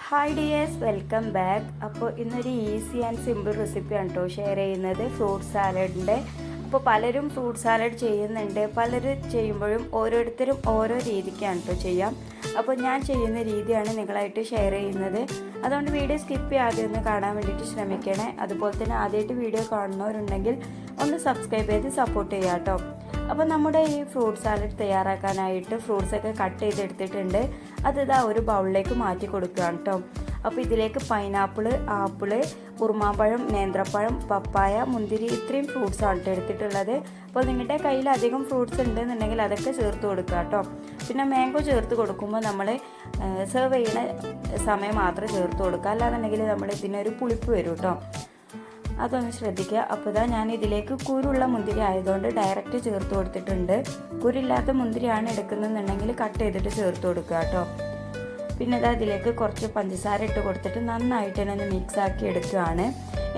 Hi dears, welcome back. അപ്പോൾ ഇന്നൊരു easy and simple റെസിപ്പിയാണ് കേട്ടോ ഷെയർ ചെയ്യുന്നത്, ഫ്രൂട്ട് സാലഡിൻ്റെ. അപ്പോൾ പലരും ഫ്രൂട്ട് സാലഡ് ചെയ്യുന്നുണ്ട്. പലരും ചെയ്യുമ്പോഴും ഓരോരുത്തരും ഓരോ രീതിക്കാണ് കേട്ടോ ചെയ്യാം. അപ്പോൾ ഞാൻ ചെയ്യുന്ന രീതിയാണ് നിങ്ങളായിട്ട് ഷെയർ ചെയ്യുന്നത്. അതുകൊണ്ട് വീഡിയോ സ്കിപ്പ് ചെയ്യാതെ ഒന്ന് കാണാൻ വേണ്ടിയിട്ട് ശ്രമിക്കണേ. അതുപോലെ തന്നെ ആദ്യമായിട്ട് വീഡിയോ കാണുന്നവരുണ്ടെങ്കിൽ ഒന്ന് സബ്സ്ക്രൈബ് ചെയ്ത് സപ്പോർട്ട് ചെയ്യാം കേട്ടോ. അപ്പോൾ നമ്മുടെ ഈ ഫ്രൂട്ട് സാലഡ് തയ്യാറാക്കാനായിട്ട് ഫ്രൂട്ട്സൊക്കെ കട്ട് ചെയ്തെടുത്തിട്ടുണ്ട്. അത് ഇതാ ഒരു ബൗളിലേക്ക് മാറ്റി കൊടുക്കുകയാണ് കേട്ടോ. അപ്പോൾ ഇതിലേക്ക് പൈനാപ്പിള്, ആപ്പിള്, ഉറുമാമ്പഴം, നേന്ത്രപ്പഴം, പപ്പായ, മുന്തിരി, ഇത്രയും ഫ്രൂട്ട്സാണ് കേട്ടോ എടുത്തിട്ടുള്ളത്. അപ്പോൾ നിങ്ങളുടെ കയ്യിൽ അധികം ഫ്രൂട്ട്സ് ഉണ്ടെന്നുണ്ടെങ്കിൽ അതൊക്കെ ചേർത്ത് കൊടുക്കുക കേട്ടോ. പിന്നെ മാംഗോ ചേർത്ത് കൊടുക്കുമ്പോൾ നമ്മൾ സെർവ് ചെയ്യുന്ന സമയം മാത്രമേ ചേർത്ത് കൊടുക്കുക, അല്ലാന്നുണ്ടെങ്കിൽ നമ്മൾ ഇതിനൊരു പുളിപ്പ് വരും കേട്ടോ. അതൊന്ന് ശ്രദ്ധിക്കുക. അപ്പോൾ ഇതാ ഞാൻ ഇതിലേക്ക് കുരുള്ള മുന്തിരി ആയതുകൊണ്ട് ഡയറക്റ്റ് ചേർത്ത് കൊടുത്തിട്ടുണ്ട്. കുരില്ലാത്ത മുന്തിരിയാണ് എടുക്കുന്നതെന്നുണ്ടെങ്കിൽ കട്ട് ചെയ്തിട്ട് ചേർത്ത് കൊടുക്കുക കേട്ടോ. പിന്നെ ഇതാ ഇതിലേക്ക് കുറച്ച് പഞ്ചസാര ഇട്ട് കൊടുത്തിട്ട് നന്നായിട്ട് തന്നെ ഒന്ന് മിക്സ് ആക്കി എടുക്കുകയാണ്.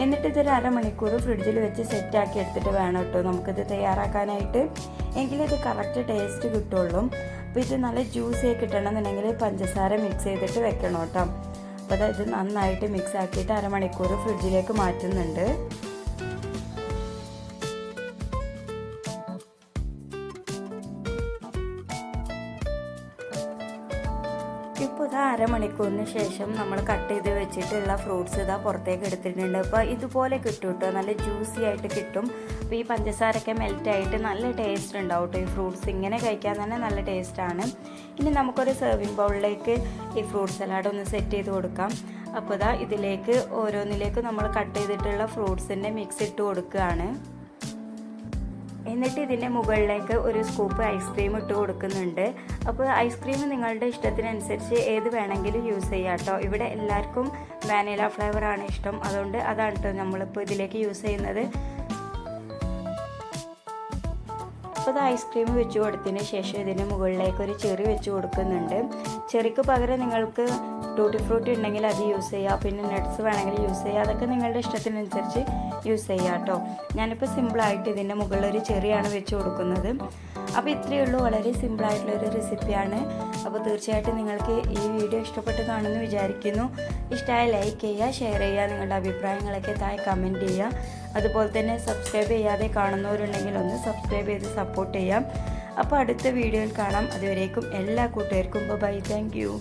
എന്നിട്ട് ഇതൊരു അരമണിക്കൂർ ഫ്രിഡ്ജിൽ വെച്ച് സെറ്റാക്കി എടുത്തിട്ട് വേണം കേട്ടോ നമുക്കിത് തയ്യാറാക്കാനായിട്ട്. എങ്കിലേ ഇത് കറക്റ്റ് ടേസ്റ്റ് കിട്ടുള്ളൂ. അപ്പോൾ ഇത് നല്ല ജ്യൂസിയായി കിട്ടണമെന്നുണ്ടെങ്കിൽ പഞ്ചസാര മിക്സ് ചെയ്തിട്ട് വെക്കണം കേട്ടോ. അപ്പോൾ ഇത് നന്നായിട്ട് മിക്സ് ആക്കിയിട്ട് അരമണിക്കൂർ ഫ്രിഡ്ജിലേക്ക് മാറ്റുന്നുണ്ട്. ഇപ്പോൾ ഇതാ അരമണിക്കൂറിന് ശേഷം നമ്മൾ കട്ട് ചെയ്ത് വെച്ചിട്ടുള്ള ഫ്രൂട്ട്സ് ഇതാ പുറത്തേക്ക് എടുത്തിട്ടുണ്ട്. അപ്പോൾ ഇതുപോലെ കിട്ടും കേട്ടോ, നല്ല ജ്യൂസി ആയിട്ട് കിട്ടും. അപ്പോൾ ഈ പഞ്ചസാരയൊക്കെ മെൽറ്റായിട്ട് നല്ല ടേസ്റ്റ് ഉണ്ടാവും കേട്ടോ. ഈ ഫ്രൂട്ട്സ് ഇങ്ങനെ കഴിക്കാൻ തന്നെ നല്ല ടേസ്റ്റാണ്. ഇനി നമുക്കൊരു സെർവിങ് ബൗളിലേക്ക് ഈ ഫ്രൂട്ട് സലാഡ് ഒന്ന് സെറ്റ് ചെയ്ത് കൊടുക്കാം. അപ്പോൾ ഇതാ ഇതിലേക്ക് ഓരോന്നിലേക്ക് നമ്മൾ കട്ട് ചെയ്തിട്ടുള്ള ഫ്രൂട്ട്സിൻ്റെ മിക്സ് ഇട്ട് കൊടുക്കുകയാണ്. എന്നിട്ട് ഇതിൻ്റെ മുകളിലേക്ക് ഒരു സ്കൂപ്പ് ഐസ്ക്രീം ഇട്ട് കൊടുക്കുന്നുണ്ട്. അപ്പോൾ ഐസ്ക്രീം നിങ്ങളുടെ ഇഷ്ടത്തിനനുസരിച്ച് ഏത് വേണമെങ്കിലും യൂസ് ചെയ്യാം കേട്ടോ. ഇവിടെ എല്ലാവർക്കും വാനില ഫ്ലേവറാണ് ഇഷ്ടം, അതുകൊണ്ട് അതാണ് കേട്ടോ നമ്മളിപ്പോൾ ഇതിലേക്ക് യൂസ് ചെയ്യുന്നത്. അപ്പോൾ ഇത് ഐസ്ക്രീം വെച്ച് കൊടുത്തതിന് ശേഷം ഇതിന് മുകളിലേക്ക് ഒരു ചെറി വെച്ച് കൊടുക്കുന്നുണ്ട്. ചെറിക്ക് പകരം നിങ്ങൾക്ക് ടൂട്ടി ഫ്രൂട്ടി ഉണ്ടെങ്കിൽ അത് യൂസ് ചെയ്യുക, പിന്നെ നട്ട്സ് വേണമെങ്കിൽ യൂസ് ചെയ്യുക, അതൊക്കെ നിങ്ങളുടെ ഇഷ്ടത്തിനനുസരിച്ച് യൂസ് ചെയ്യുക കേട്ടോ. ഞാനിപ്പോൾ സിമ്പിളായിട്ട് ഇതിൻ്റെ മുകളിലൊരു ചെറിയാണ് വെച്ച് കൊടുക്കുന്നത്. അപ്പോൾ ഇത്രയേ ഉള്ളൂ, വളരെ സിമ്പിളായിട്ടുള്ളൊരു റെസിപ്പിയാണ്. അപ്പോൾ തീർച്ചയായിട്ടും നിങ്ങൾക്ക് ഈ വീഡിയോ ഇഷ്ടപ്പെട്ട് കാണുമെന്ന് വിചാരിക്കുന്നു. ഇഷ്ടമായ ലൈക്ക് ചെയ്യുക, ഷെയർ ചെയ്യുക, നിങ്ങളുടെ അഭിപ്രായങ്ങളൊക്കെ താഴെ കമൻറ്റ് ചെയ്യുക. അതുപോലെ തന്നെ സബ്സ്ക്രൈബ് ചെയ്യാതെ കാണുന്നവരുണ്ടെങ്കിൽ ഒന്ന് സബ്സ്ക്രൈബ് ചെയ്ത് സപ്പോർട്ട് ചെയ്യാം. അപ്പോൾ അടുത്ത വീഡിയോയിൽ കാണാം. അതുവരേക്കും എല്ലാ കൂട്ടുകാർക്കും ബൈ. Thank you.